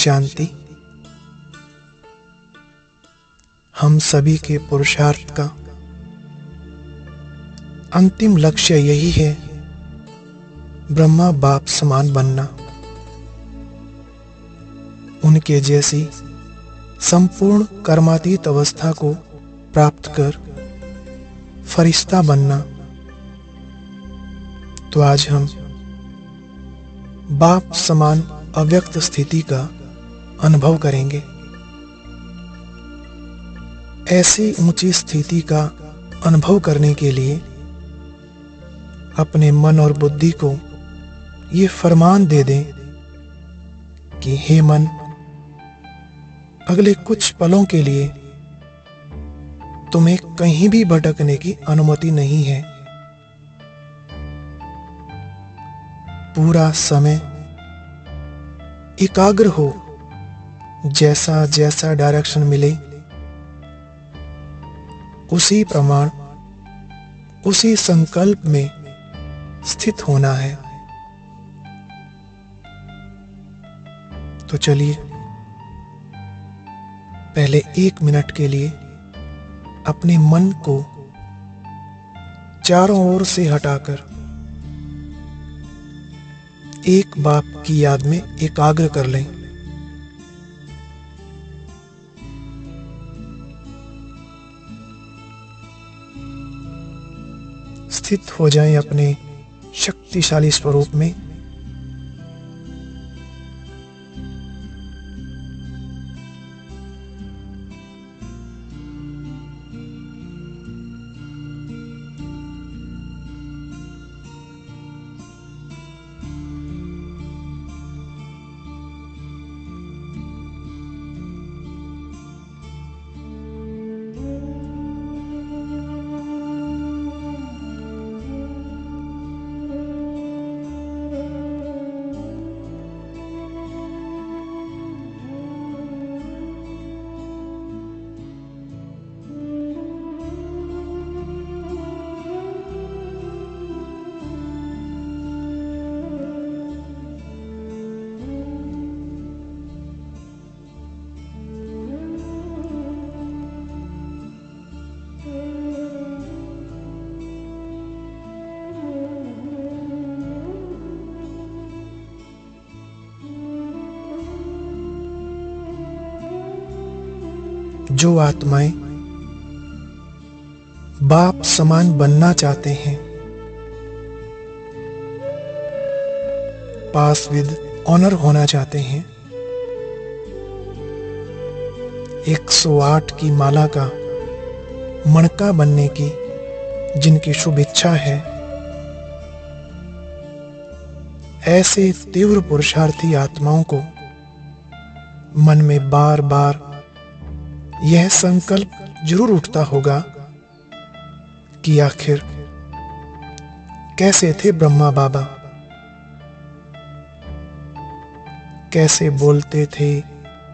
शांति। हम सभी के पुरुषार्थ का अंतिम लक्ष्य यही है, ब्रह्मा बाप समान बनना, उनके जैसी संपूर्ण कर्मातीत अवस्था को प्राप्त कर फरिश्ता बनना। तो आज हम बाप समान अव्यक्त स्थिति का अनुभव करेंगे। ऐसी ऊंची स्थिति का अनुभव करने के लिए अपने मन और बुद्धि को ये फरमान दे दें कि हे मन, अगले कुछ पलों के लिए तुम्हें कहीं भी भटकने की अनुमति नहीं है। पूरा समय एकाग्र हो, जैसा जैसा डायरेक्शन मिले उसी प्रमाण उसी संकल्प में स्थित होना है। तो चलिए पहले 1 मिनट के लिए अपने मन को चारों ओर से हटाकर एक बाप की याद में एकाग्र कर लें। स्थित हो जाएं अपने शक्तिशाली स्वरूप में। जो आत्माएं बाप समान बनना चाहते हैं, पास विद ऑनर होना चाहते हैं, 108 की माला का मणका बनने की जिनकी शुभ इच्छा है, ऐसे तीव्र पुरुषार्थी आत्माओं को मन में बार बार यह संकल्प जरूर उठता होगा कि आखिर कैसे थे ब्रह्मा बाबा, कैसे बोलते थे,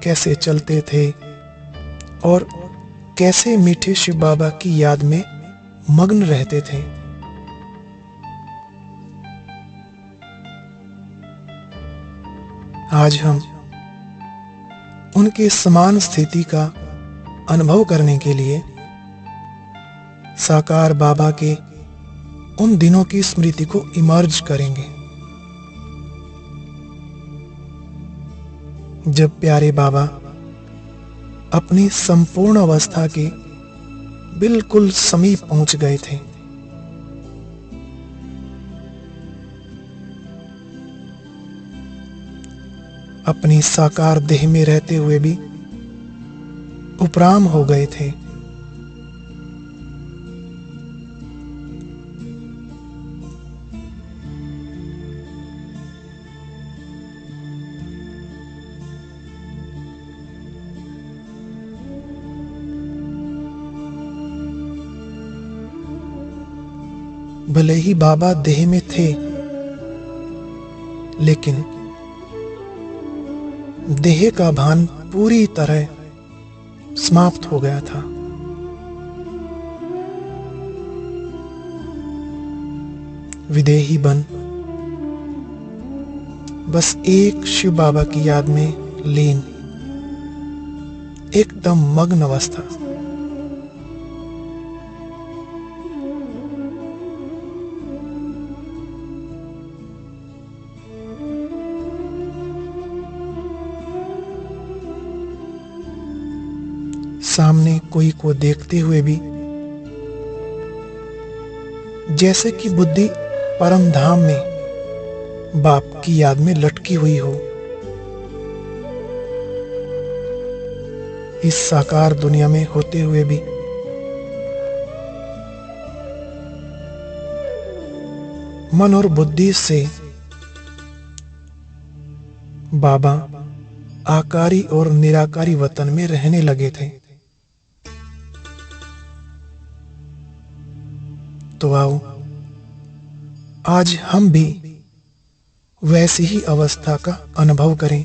कैसे चलते थे और कैसे मीठे शिव बाबा की याद में मग्न रहते थे। आज हम उनके समान स्थिति का अनुभव करने के लिए साकार बाबा के उन दिनों की स्मृति को इमर्ज करेंगे, जब प्यारे बाबा अपनी संपूर्ण अवस्था के बिल्कुल समीप पहुंच गए थे। अपनी साकार देह में रहते हुए भी उपराम हो गए थे। भले ही बाबा देह में थे, लेकिन देह का भान पूरी तरह समाप्त हो गया था। विदेही बन बस एक शिव बाबा की याद में लीन, एकदम मग्न अवस्था। सामने कोई को देखते हुए भी जैसे कि बुद्धि परम धाम में बाप की याद में लटकी हुई हो। इस साकार दुनिया में होते हुए भी मन और बुद्धि से बाबा आकारी और निराकारी वतन में रहने लगे थे। तो आओ आज हम भी वैसी ही अवस्था का अनुभव करें।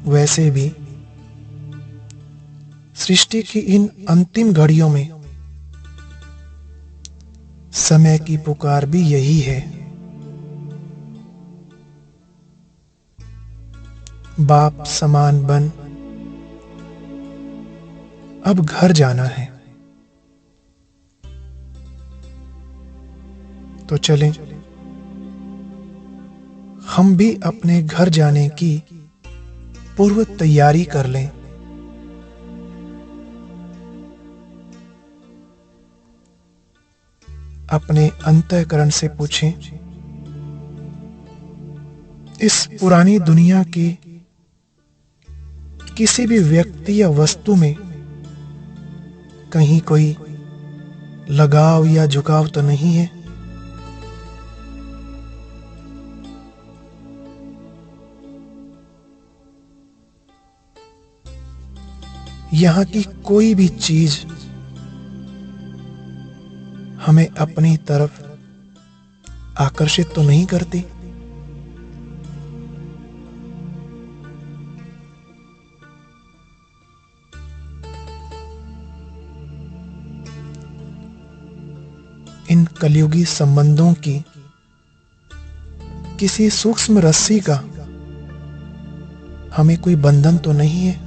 वैसे भी सृष्टि की इन अंतिम घड़ियों में समय की पुकार भी यही है। बाप समान बन अब घर जाना है। तो चलें हम भी अपने घर जाने की पूर्व तैयारी कर लें। अपने अंतःकरण से पूछें, इस पुरानी दुनिया की किसी भी व्यक्ति या वस्तु में कहीं कोई लगाव या झुकाव तो नहीं है? यहाँ की कोई भी चीज हमें अपनी तरफ आकर्षित तो नहीं करती? इन कलयुगी संबंधों की किसी सूक्ष्म रस्सी का हमें कोई बंधन तो नहीं है?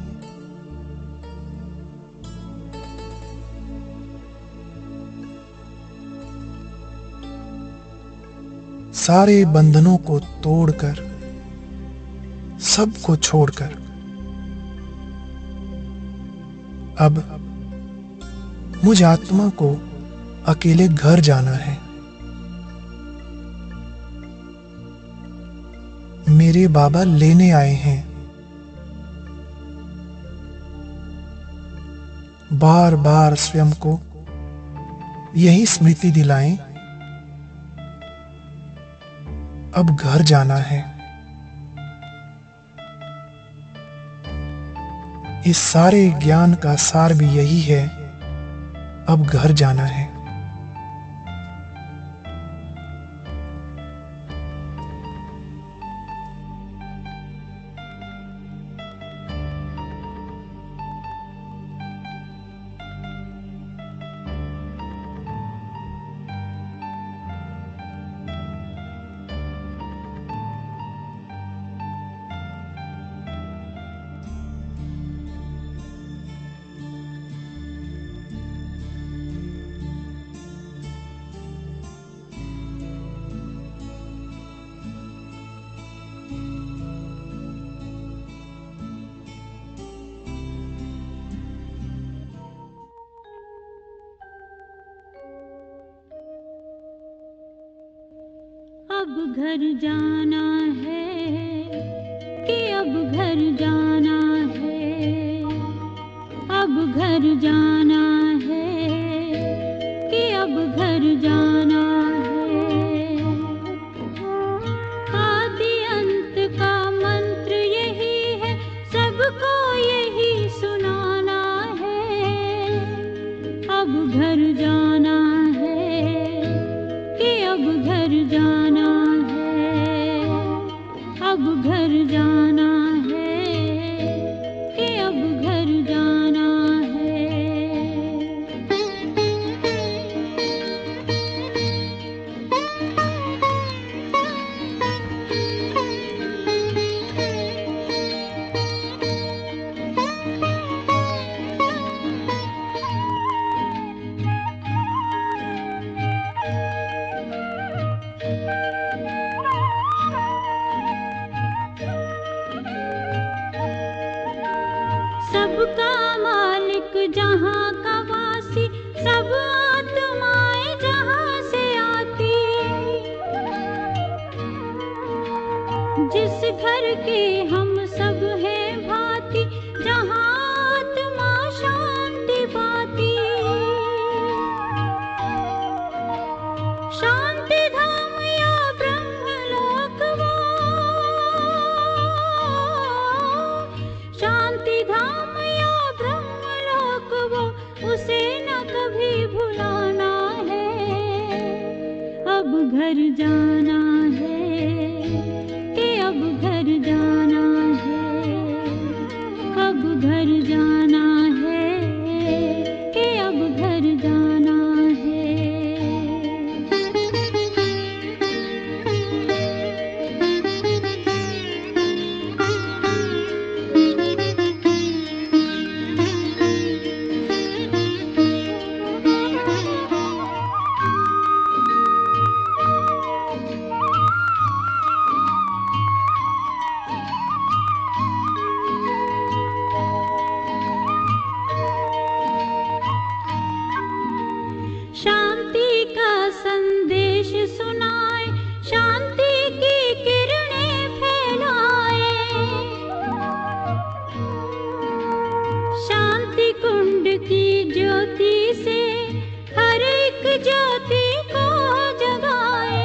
सारे बंधनों को तोड़कर, सबको छोड़कर अब मुझ आत्मा को अकेले घर जाना है। मेरे बाबा लेने आए हैं। बार बार स्वयं को यही स्मृति दिलाएं, अब घर जाना है। इस सारे ज्ञान का सार भी यही है, अब घर जाना है। अब घर जाना है कि अब घर जाना है, अब घर जाना है कि अब घर जाना है। आदि अंत का मंत्र यही है, सबको यही सुनाना है। अब घर जाना है कि अब घर जाना है, अब घर जाना है कि अब घर जाना है। सब आत्माएं जहाँ से आती, जिस घर के हम सब हैं भांति, जहाँ आत्मा शांति पाती। शांति धाम या ब्रह्मलोक वो, शांति धाम या ब्रह्मलोक वो, उसे न कभी भुलाना है। अब घर जाना है कि अब घर जाना है, अब घर जाना है कि अब घर जाना है। शांति का संदेश सुनाए, शांति की किरणें फैलाए, शांति कुंड की ज्योति से हर एक ज्योति को जगाए।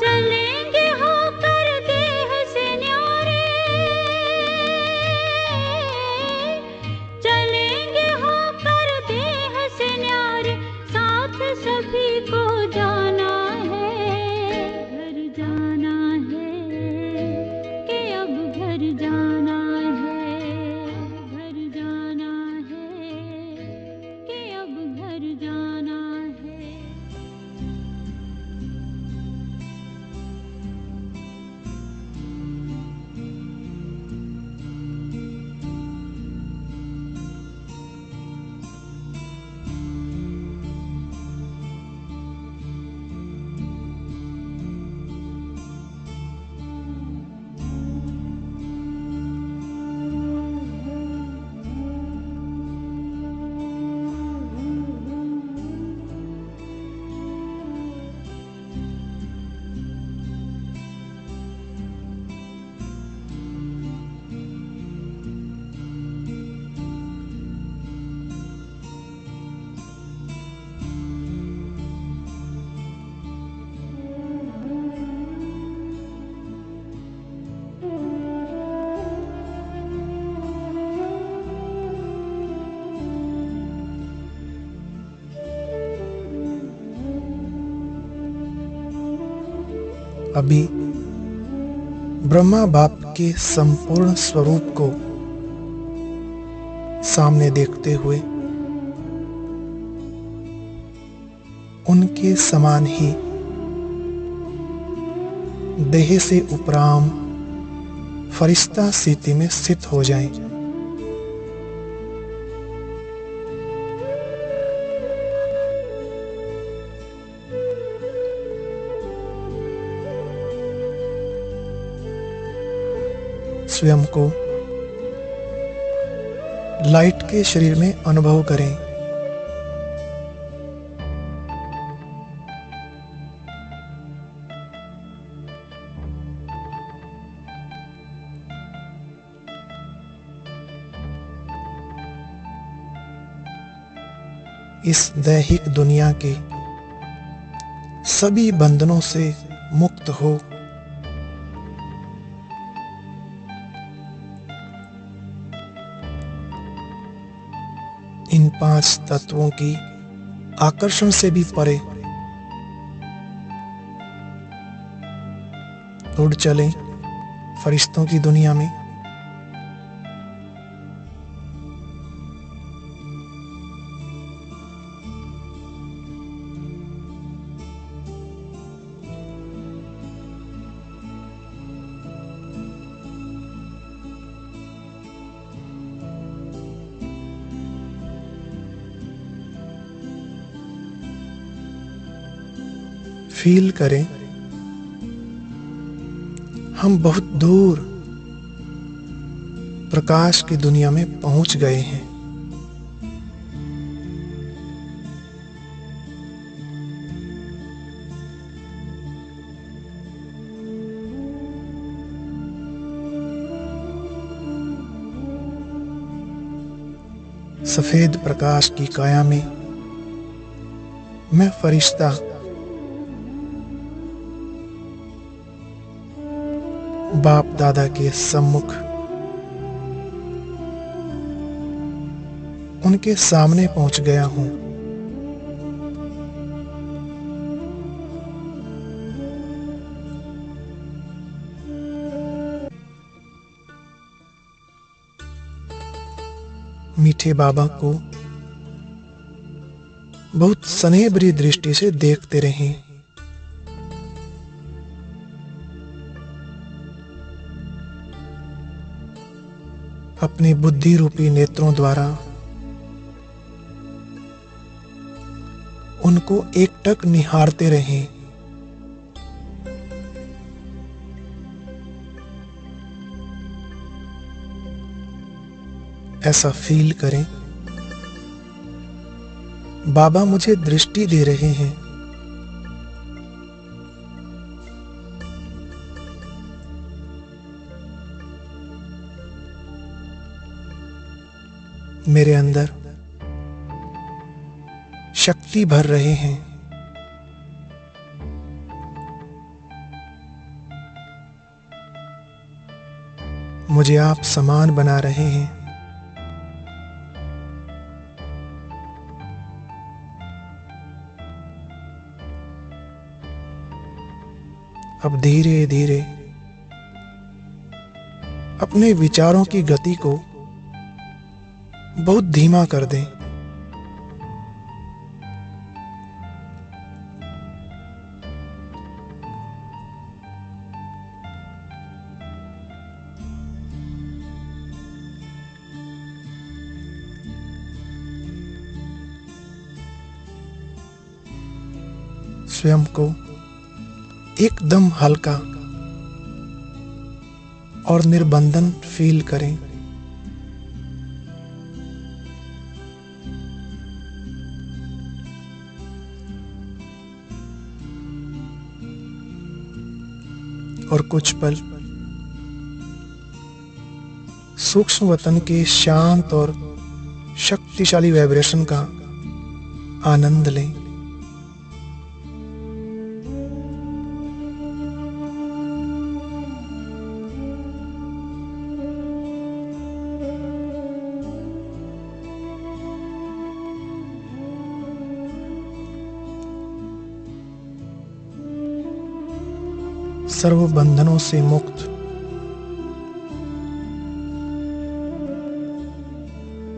चलेंगे होकर देह से न्यारे, चलेंगे होकर देह से न्यारे, साथ सभी को जाना है। घर जाना है कि अब घर जाना है, घर जाना है कि अब घर जाना है। अभी ब्रह्मा बाप के संपूर्ण स्वरूप को सामने देखते हुए उनके समान ही देह से उपराम फरिश्ता स्थिति में स्थित हो जाएं। स्वयं को लाइट के शरीर में अनुभव करें। इस दैहिक दुनिया के सभी बंधनों से मुक्त हो इन पांच तत्वों की आकर्षण से भी परे उड़ चलें फरिश्तों की दुनिया में। फील करें हम बहुत दूर प्रकाश की दुनिया में पहुंच गए हैं। सफेद प्रकाश की काया में मैं फरिश्ता बाप दादा के सम्मुख उनके सामने पहुंच गया हूं। मीठे बाबा को बहुत स्नेह भरी दृष्टि से देखते रहें। अपने बुद्धि रूपी नेत्रों द्वारा उनको एकटक निहारते रहें। ऐसा फील करें बाबा मुझे दृष्टि दे रहे हैं। मेरे अंदर शक्ति भर रहे हैं। मुझे आप समान बना रहे हैं। अब धीरे धीरे अपने विचारों की गति को बहुत धीमा कर दें। स्वयं को एकदम हल्का और निर्बंधन फील करें। और कुछ पल सूक्ष्म वतन के शांत और शक्तिशाली वाइब्रेशन का आनंद लें। सर्व बंधनों से मुक्त,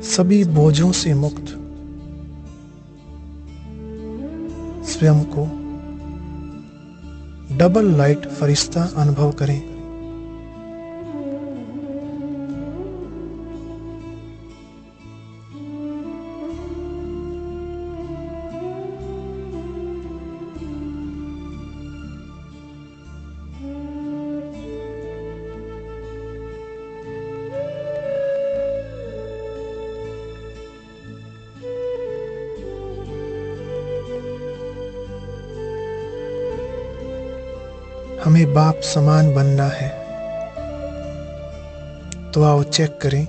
सभी बोझों से मुक्त स्वयं को डबल लाइट फरिश्ता अनुभव करें। हमें बाप समान बनना है, तो आओ चेक करें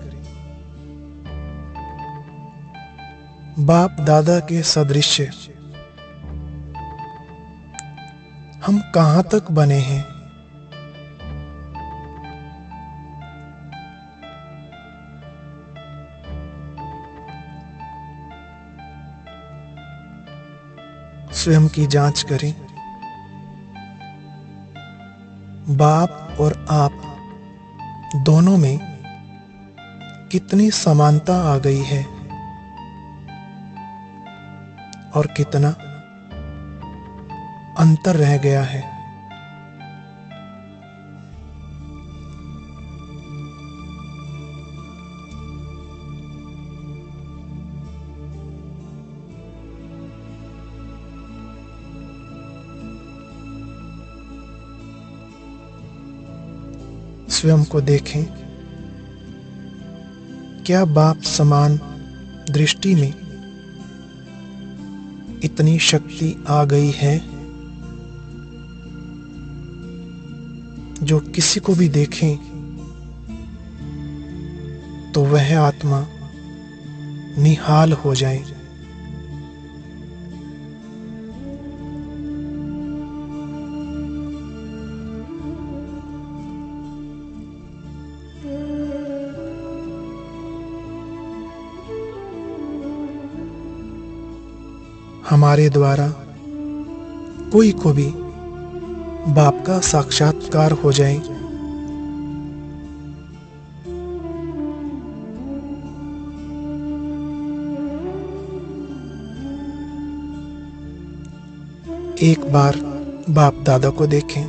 बाप दादा के सदृश्य हम कहां तक बने हैं। स्वयं की जांच करें। बाप और आप दोनों में कितनी समानता आ गई है और कितना अंतर रह गया है। स्वयं को देखें, क्या बाप समान दृष्टि में इतनी शक्ति आ गई है जो किसी को भी देखें तो वह आत्मा निहाल हो जाएं। हमारे द्वारा कोई को भी बाप का साक्षात्कार हो जाए, एक बार बाप दादा को देखें,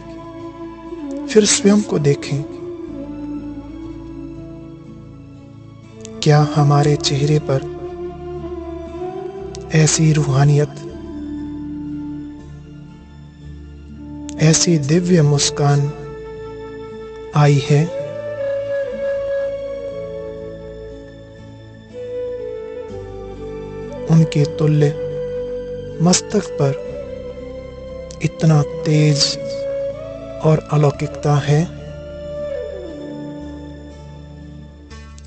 फिर स्वयं को देखें। क्या हमारे चेहरे पर ऐसी रूहानियत, ऐसी दिव्य मुस्कान आई है? उनके तुल्य मस्तक पर इतना तेज और अलौकिकता है?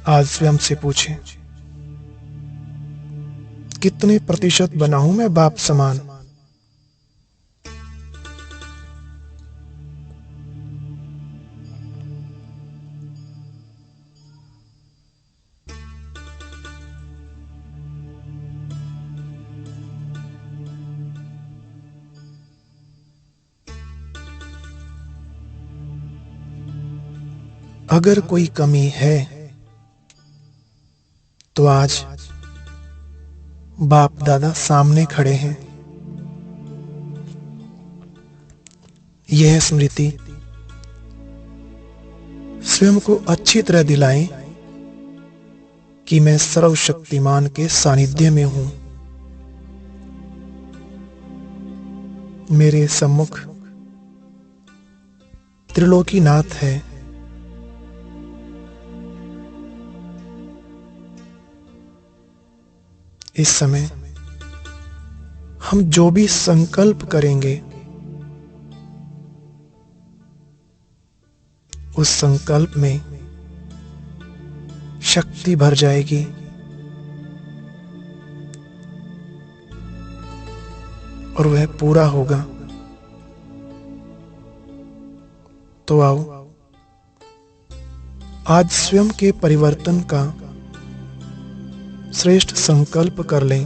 आज स्वयं से पूछें, कितने प्रतिशत बना हूं मैं बाप समान? अगर कोई कमी है तो आज बाप दादा सामने खड़े हैं। यह स्मृति स्वयं को अच्छी तरह दिलाएं कि मैं सर्वशक्तिमान के सानिध्य में हूं। मेरे सम्मुख त्रिलोकीनाथ है। इस समय हम जो भी संकल्प करेंगे, उस संकल्प में शक्ति भर जाएगी और वह पूरा होगा। तो आओ आज स्वयं के परिवर्तन का श्रेष्ठ संकल्प कर लें।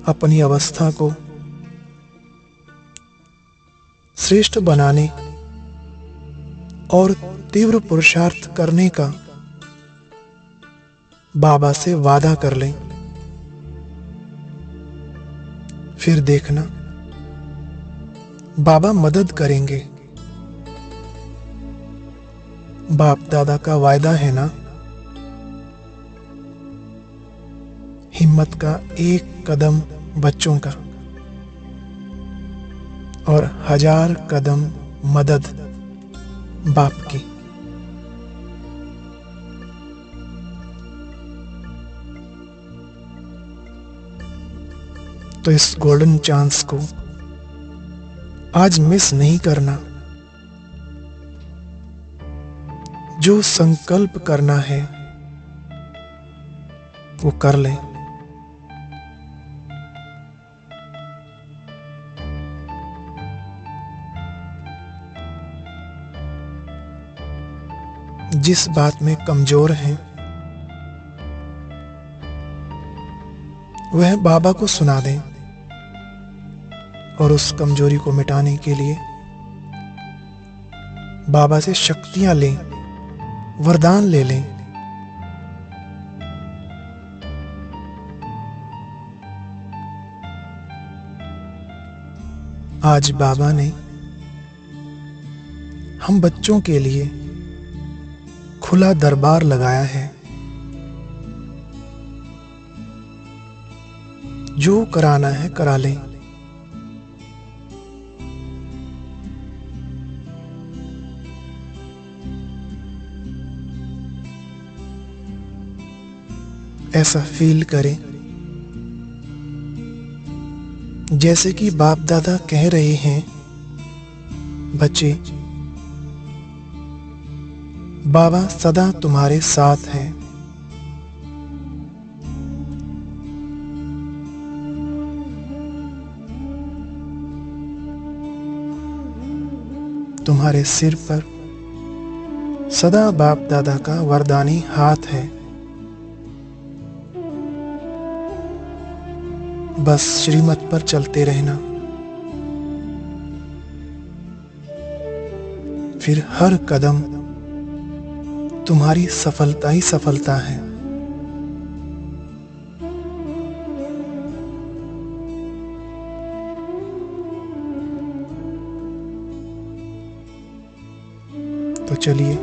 अपनी अवस्था को श्रेष्ठ बनाने और तीव्र पुरुषार्थ करने का बाबा से वादा कर लें। फिर देखना बाबा मदद करेंगे। बाप दादा का वायदा है ना, हिम्मत का एक कदम बच्चों का और 1000 कदम मदद बाप की। तो इस गोल्डन चांस को आज मिस नहीं करना। जो संकल्प करना है वो कर लें। जिस बात में कमजोर हैं वह बाबा को सुना दें और उस कमजोरी को मिटाने के लिए बाबा से शक्तियां लें, वरदान ले लें। आज बाबा ने हम बच्चों के लिए खुला दरबार लगाया है। जो कराना है करा लें। ऐसा फील करें जैसे कि बाप दादा कह रहे हैं, बच्चे बाबा सदा तुम्हारे साथ है। तुम्हारे सिर पर सदा बाप दादा का वरदानी हाथ है। बस श्रीमत पर चलते रहना, फिर हर कदम तुम्हारी सफलता ही सफलता है। तो चलिए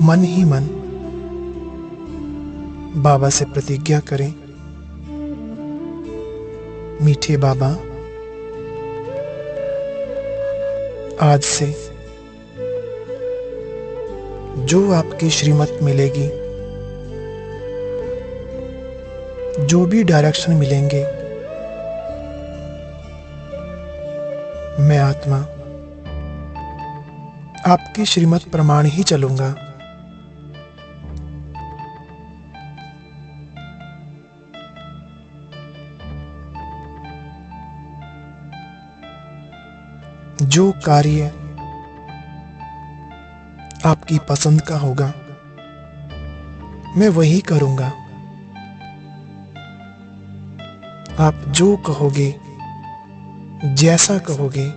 मन ही मन बाबा से प्रतिज्ञा करें, मीठे बाबा, आज से जो आपकी श्रीमत मिलेगी, जो भी डायरेक्शन मिलेंगे, मैं आत्मा आपकी श्रीमत प्रमाण ही चलूंगा। जो कार्य आपकी पसंद का होगा, मैं वही करूंगा। आप जो कहोगे, जैसा कहोगे,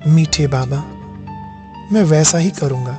मीठे बाबा, मैं वैसा ही करूंगा।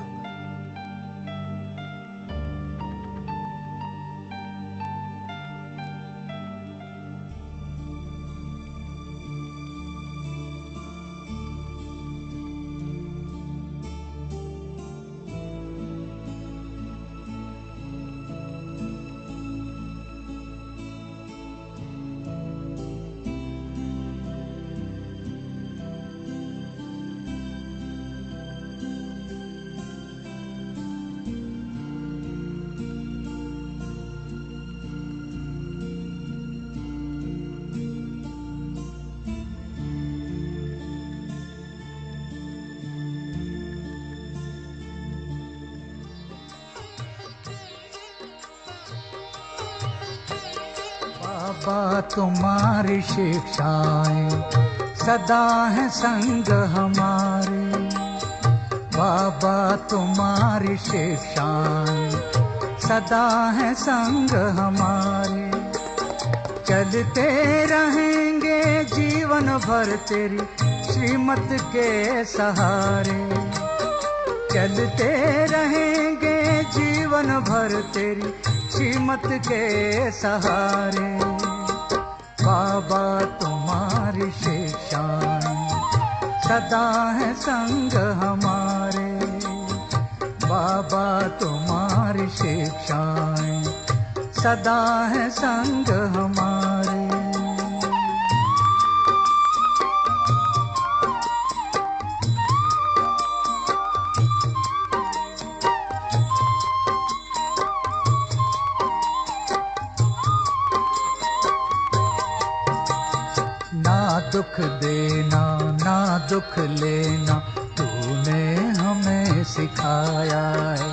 बाबा तुम्हारी शिक्षाएं सदा है संग हमारे। बाबा तुम्हारी शिक्षाएं सदा है संग हमारे। चलते रहेंगे जीवन भर तेरी श्रीमत के सहारे। चलते रहेंगे जीवन भर तेरी श्रीमत के सहारे। बाबा तुम्हारी शिक्षाएं सदा है संग हमारे। बाबा तुम्हारी शिक्षाएं सदा है संग हमारे। दुख देना ना दुख लेना तूने हमें सिखाया है।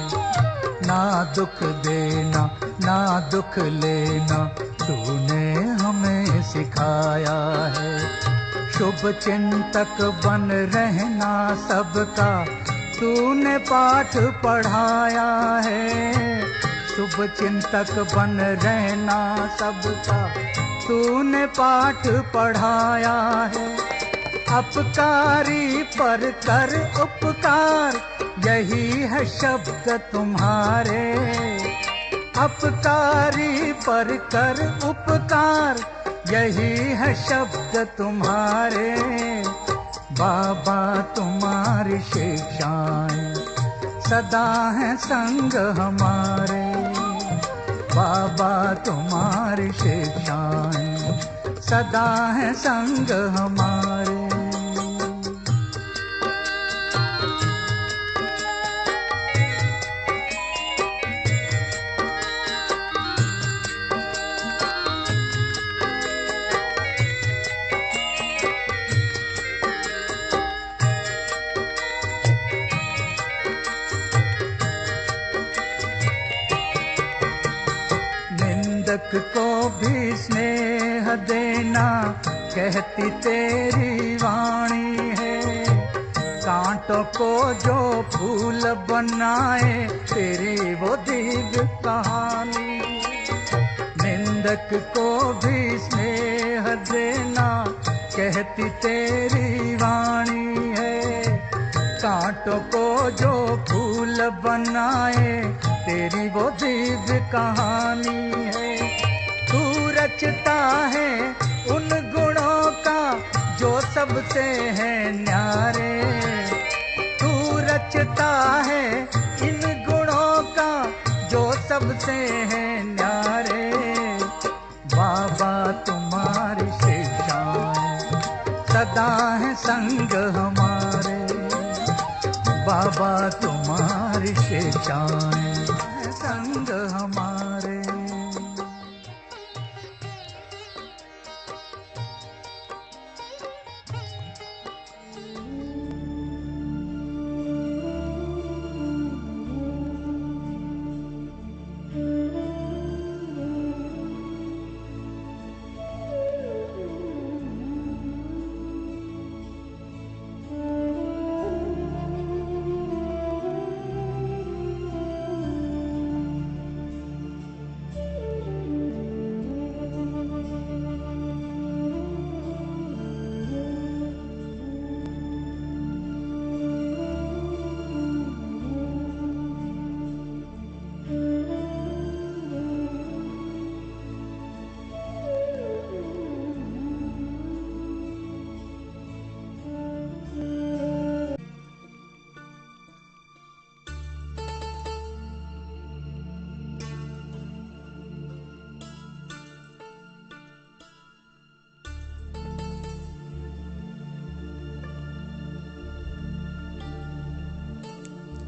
ना दुख देना ना दुख लेना तूने हमें सिखाया है। शुभ चिंतक बन रहना सबका तूने पाठ पढ़ाया है। शुभ चिंतक बन रहना सबका तूने पाठ पढ़ाया है। अपकारी पर कर उपकार यही है शब्द तुम्हारे। अपकारी पर कर उपकार यही है शब्द तुम्हारे। बाबा तुम्हारी शिक्षाएं सदा है संग हमारे। बाबा तुम्हारी शिक्षाएं सदा है संग हमारे। भी स्नेह देना, कहती तेरी वाणी है। कांटों को जो फूल बनाए, तेरी वो दिव्य कहानी। निंदक को भी स्नेह देना, कहती तेरी वाणी है। कांटों को जो फूल बनाए, तेरी वो दिव्य कहानी है। तू रचता है उन गुणों का जो सबसे है न्यारे। तू रचता है इन गुणों का जो सबसे है न्यारे। बाबा तुम्हारी शिक्षाएं सदा है संग हमारे। बाबा तुम्हारी शिक्षाएं संग हमारे।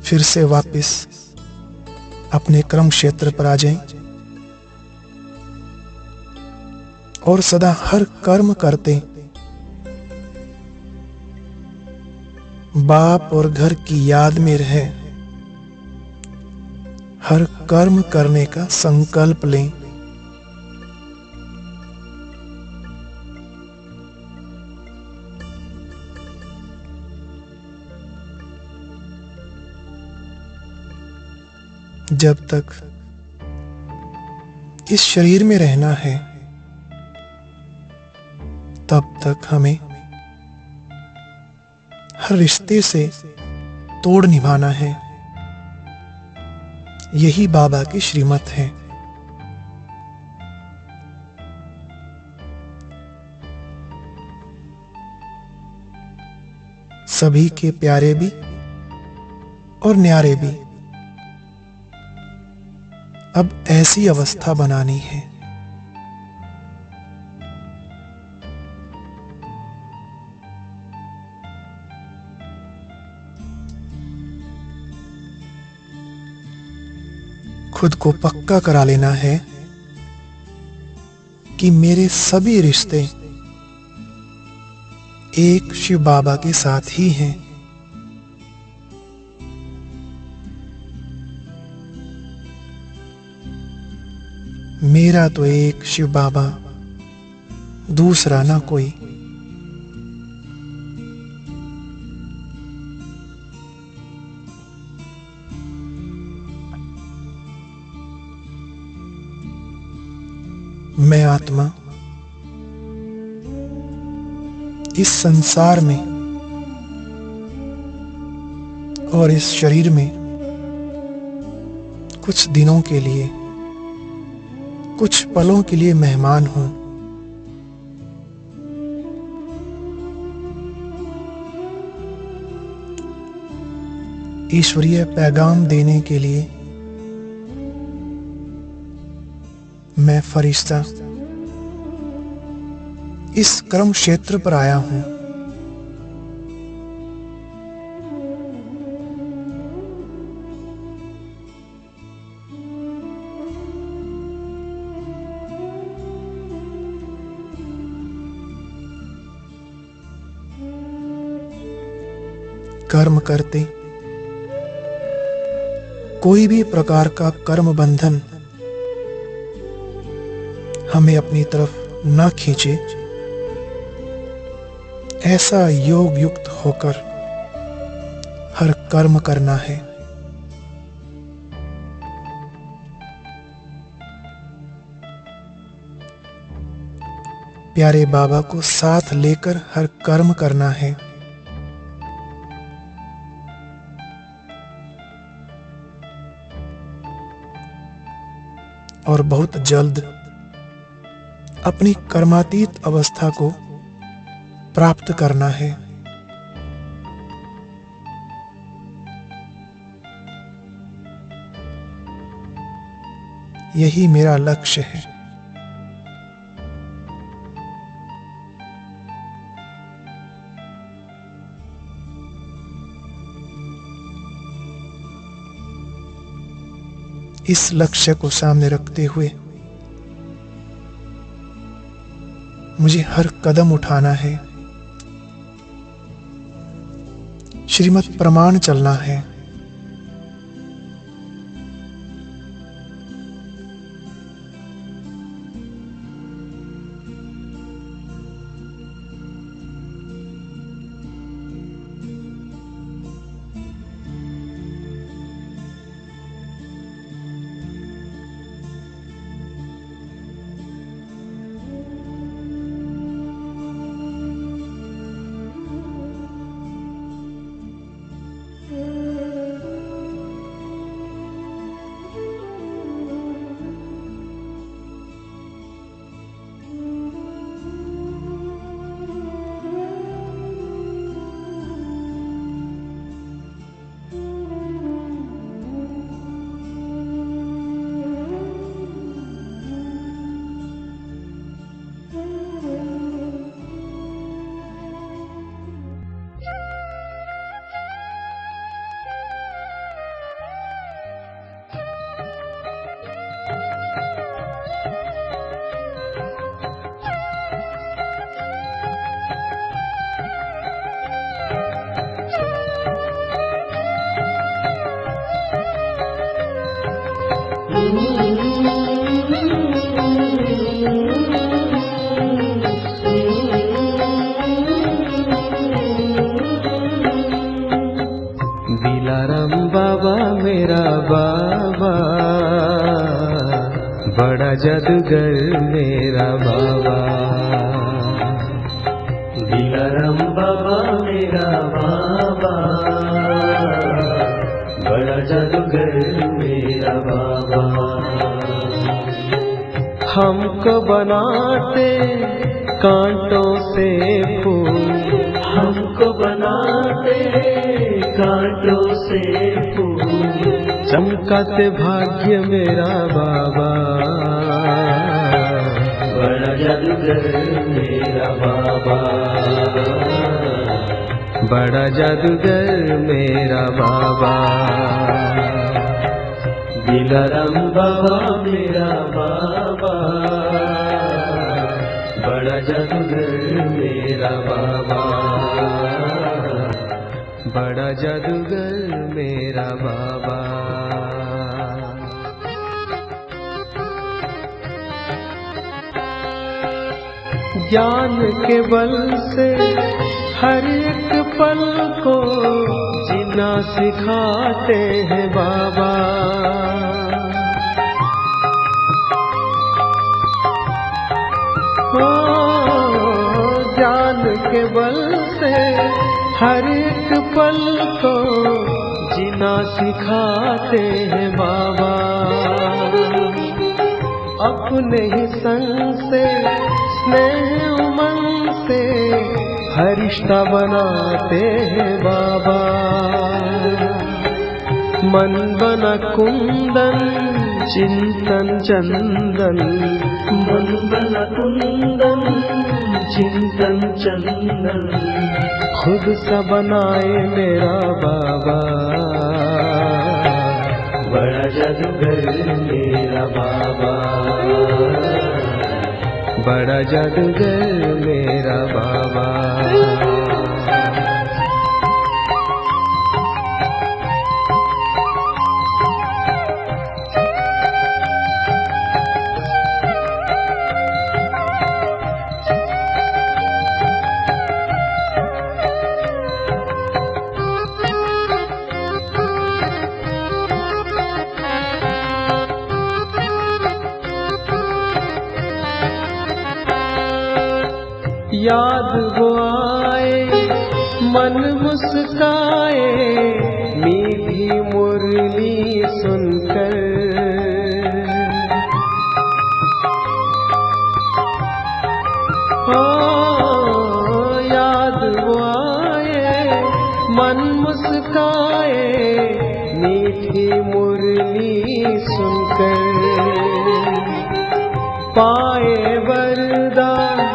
फिर से वापस अपने कर्म क्षेत्र पर आ जाएं और सदा हर कर्म करते बाप और घर की याद में रहे हर कर्म करने का संकल्प लें। जब तक इस शरीर में रहना है तब तक हमें हर रिश्ते से तोड़ निभाना है। यही बाबा की श्रीमत है। सभी के प्यारे भी और न्यारे भी। अब ऐसी अवस्था बनानी है खुद को पक्का करा लेना है कि मेरे सभी रिश्ते एक शिव बाबा के साथ ही हैं। मेरा तो एक शिव बाबा, दूसरा ना कोई। मैं आत्मा इस संसार में और इस शरीर में कुछ दिनों के लिए, कुछ पलों के लिए मेहमान हूं। ईश्वरीय पैगाम देने के लिए मैं फरिश्ता इस कर्म क्षेत्र पर आया हूं। कर्म करते कोई भी प्रकार का कर्म बंधन हमें अपनी तरफ न खींचे, ऐसा योग युक्त होकर हर कर्म करना है। प्यारे बाबा को साथ लेकर हर कर्म करना है। और बहुत जल्द अपनी कर्मातीत अवस्था को प्राप्त करना है। यही मेरा लक्ष्य है। इस लक्ष्य को सामने रखते हुए मुझे हर कदम उठाना है, श्रीमत प्रमाण चलना है। दिलाराम बाबा मेरा बाबा, बड़ा जादूगर मेरा बाबा। दिलाराम बाबा मेरा बाबा, बड़ा जादूगर मेरा बाबा। हमको बनाते कांटों से फूल, हमको बनाते कांटों से फूल, चमकाते भाग्य मेरा बाबा। बड़ा जादूगर मेरा बाबा, बड़ा जादूगर मेरा बाबा। दिलाराम बाबा मेरा बाबा, बड़ा जादूगर मेरा बाबा, बड़ा जादूगर मेरा बाबा। ज्ञान के बल से हर एक पल को जीना सिखाते हैं बाबा। ओ ज्ञान के बल से हर एक पल को जीना सिखाते हैं बाबा। अपने ही संग से स्नेह उमंग से हर रिश्ता बनाते हैं बाबा। मन बना कुंदन चिंतन चंदन, मन बना कुंदन चिंतन चंदन, खुद सा बनाए मेरा बाबा। बड़ा जादूगर मेरा बाबा, बड़ा जादूगर मेरा बाबा। याद वो आए मन मुस्काए मीठी मुरली सुनकर। याद वो आए मन मुस्काए मीठी मुरली सुनकर। पाए वरदान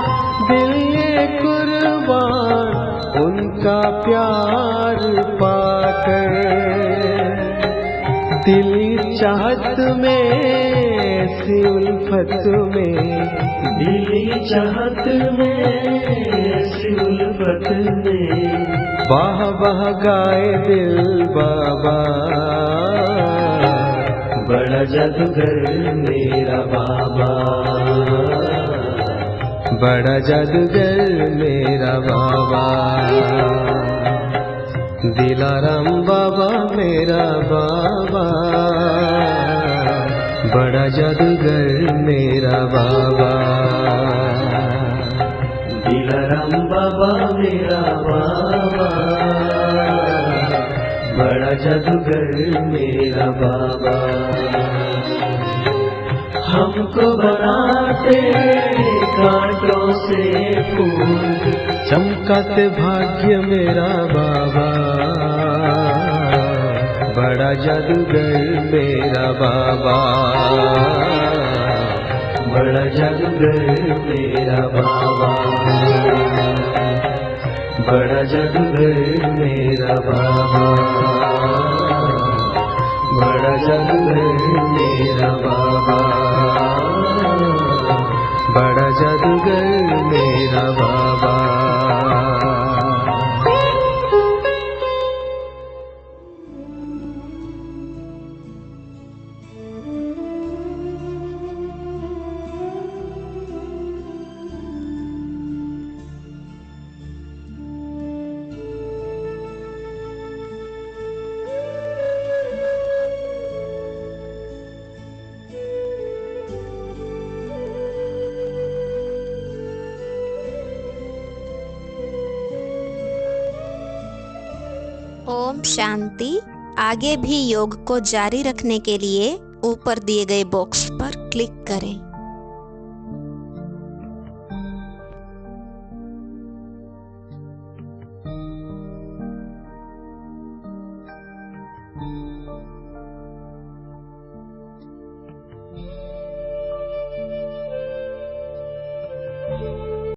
दिल ये कुर्बान उनका प्यार पाकर। दिल चाहत में ऐसी उल्फत में, दिल चाहत में ऐसी उल्फत में वाह वाह गाए दिल बाबा। बड़ा जादूगर मेरा बाबा, बड़ा जादूगर मेरा बाबा। दिलाराम बाबा मेरा बाबा, बड़ा जादूगर मेरा बाबा। दिलाराम बाबा मेरा बाबा, बड़ा जादूगर मेरा बाबा। हमको बनाते कांटों से फूल, चमकाते भाग्य मेरा बाबा। बड़ा जादूगर मेरा बाबा, बड़ा जादूगर मेरा बाबा। बड़ा जादूगर मेरा बाबा, बड़ा जादूगर मेरा बाबा। बड़ा जादूगर मेरा बाबा। ओम शांति। आगे भी योग को जारी रखने के लिए ऊपर दिए गए बॉक्स पर क्लिक करें।